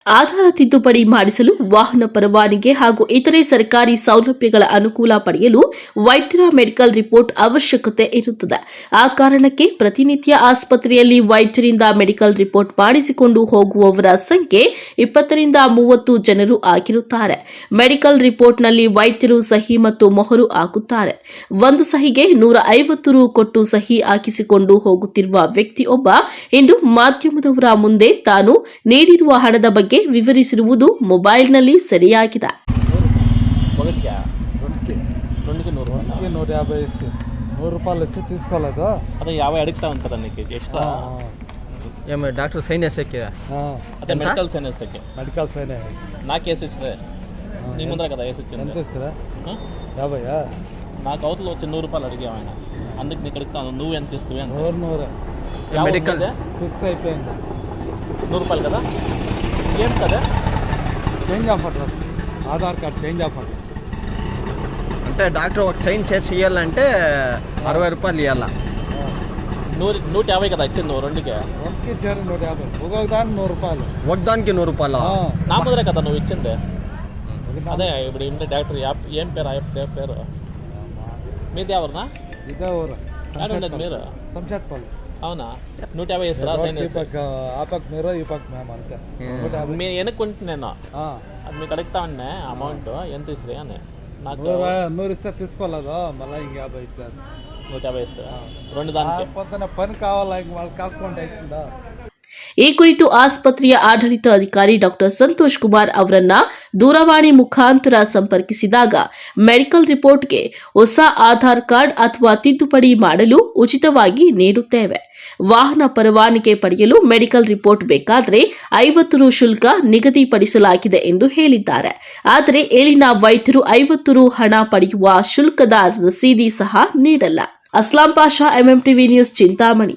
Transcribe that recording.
ಆಧಾರ ತಿದ್ದುಪಡಿ ಮಾಡಿಸಲು ವಾಹನ ಪರವಾನಗಿ ಹಾಗೂ ಇತರೆ ಸರ್ಕಾರಿ ಸೌಲಭ್ಯಗಳ ಅನುಕೂಲ ಪಡೆಯಲು ವೈದ್ಯರ ಮೆಡಿಕಲ್ ರಿಪೋರ್ಟ್ ಅವಶ್ಯಕತೆ ಇರುತ್ತದೆ. ಆ ಕಾರಣಕ್ಕೆ ಪ್ರತಿನಿತ್ಯ ಆಸ್ಪತ್ರೆಯಲ್ಲಿ ವೈದ್ಯರಿಂದ ಮೆಡಿಕಲ್ ರಿಪೋರ್ಟ್ ಮಾಡಿಸಿಕೊಂಡು ಹೋಗುವವರ ಸಂಖ್ಯೆ 20 ರಿಂದ 30 ಜನರು ಆಗಿರುತ್ತಾರೆ. ಮೆಡಿಕಲ್ ರಿಪೋರ್ಟ್ನಲ್ಲಿ ವೈದ್ಯರು ಸಹಿ ಮತ್ತು ಮೊಹರು ಹಾಕುತ್ತಾರೆ. ಒಂದು ಸಹಿಗೆ 150 ರು ಕೊಟ್ಟು ಸಹಿ ಹಾಕಿಸಿಕೊಂಡು ಹೋಗುತ್ತಿರುವ ವ್ಯಕ್ತಿಯೊಬ್ಬ ಇಂದು ಮಾಧ್ಯಮದವರ ಮುಂದೆ ತಾನು ನೀಡಿರುವ ಹಣದ ಬಗ್ಗೆ ವಿವರಿಸಿರುವುದು ಮೊಬೈಲ್ನಲ್ಲಿ ಸೆರೆಯಾಗಿದೆ. అదే 50 అడుగుతా ఉంటుంది నీకు ఎక్స్ట్రా ఏమి డాక్టర్ సైన్ చేసేకి అదే మెడికల్ సైన్ చేసేకి మెడికల్ సైన్ నాకు వేసి ఇచ్చిరే నీ ముందర కదా వేసి ఇచ్చింది ఎంత ఇస్తారా 50 నాకు అవతల వచ్చి 100 రూపాయలు అడిగావు ఆయన అందుకు నీకు అడుగుతాను నువ్వు ఎంత ఇస్తావు అని 100 మెడికల్ ఫిక్స్ అయిపోయింది 100 రూపాయలు కదా ఏం కదా change offer Aadhaar card change offer అంటే డాక్టర్ ఒక సైన్ చేసి ఇవ్వాలంటే 60 రూపాయలు ఇవ్వాలా 150 కదా ఇచ్చింది రెండుకే ఒకటి ఇచ్చారు 150 ఒక్కొక్క దానికి 100 రూపాయలు ఒకదానికి 100 రూపాయలు నా ముందరే కదా నువ్వు ఇచ్చింది అదే ఇప్పుడు ఇంటి డాక్టర్ ఏం పేరు పేరు మీది ఎవరన్నా ఇదే ఊరు ఉండేది మీరు సంషాట్పల్లి అవునా 150 ఇస్తారా సైన్ ఆ పక్క మీరు ఈ పక్క మేము అంతే మీరు ఎన్నుకుంటున్నాను అది మీకు అడుగుతా ఉన్నా అమౌంట్ ఎంత ఇస్తుంది అని నాకు 100 ఇస్తే తీసుకోలేదు మళ్ళీ ఇంక 50 ఇచ్చారు 150 ఇస్తారా రెండు దానికి పొద్దున పని కావాలా ఇంక వాళ్ళు కాసుకుంటే అవుతుందా. ಈ ಕುರಿತು ಆಸ್ಪತ್ರೆಯ ಆಡಳಿತ ಅಧಿಕಾರಿ ಡಾಕ್ಟರ್ ಸಂತೋಷ್ ಕುಮಾರ್ ಅವರನ್ನ ದೂರವಾಣಿ ಮುಖಾಂತರ ಸಂಪರ್ಕಿಸಿದಾಗ ಮೆಡಿಕಲ್ ರಿಪೋರ್ಟ್ಗೆ ಹೊಸ ಆಧಾರ್ ಕಾರ್ಡ್ ಅಥವಾ ತಿದ್ದುಪಡಿ ಮಾಡಲು ಉಚಿತವಾಗಿ ನೀಡುತ್ತೇವೆ. ವಾಹನ ಪರವಾನಗಿ ಪಡೆಯಲು ಮೆಡಿಕಲ್ ರಿಪೋರ್ಟ್ ಬೇಕಾದರೆ 50 ರು ಶುಲ್ಕ ನಿಗದಿಪಡಿಸಲಾಗಿದೆ ಎಂದು ಹೇಳಿದ್ದಾರೆ. ಆದರೆ ಇಲ್ಲಿನ ವೈದ್ಯರು 50 ರು ಹಣ ಪಡೆಯುವ ಶುಲ್ಕದ ರಸೀದಿ ಸಹ ನೀಡಲ್ಲ. Aslam Pasha, MMTV news, Chintamani.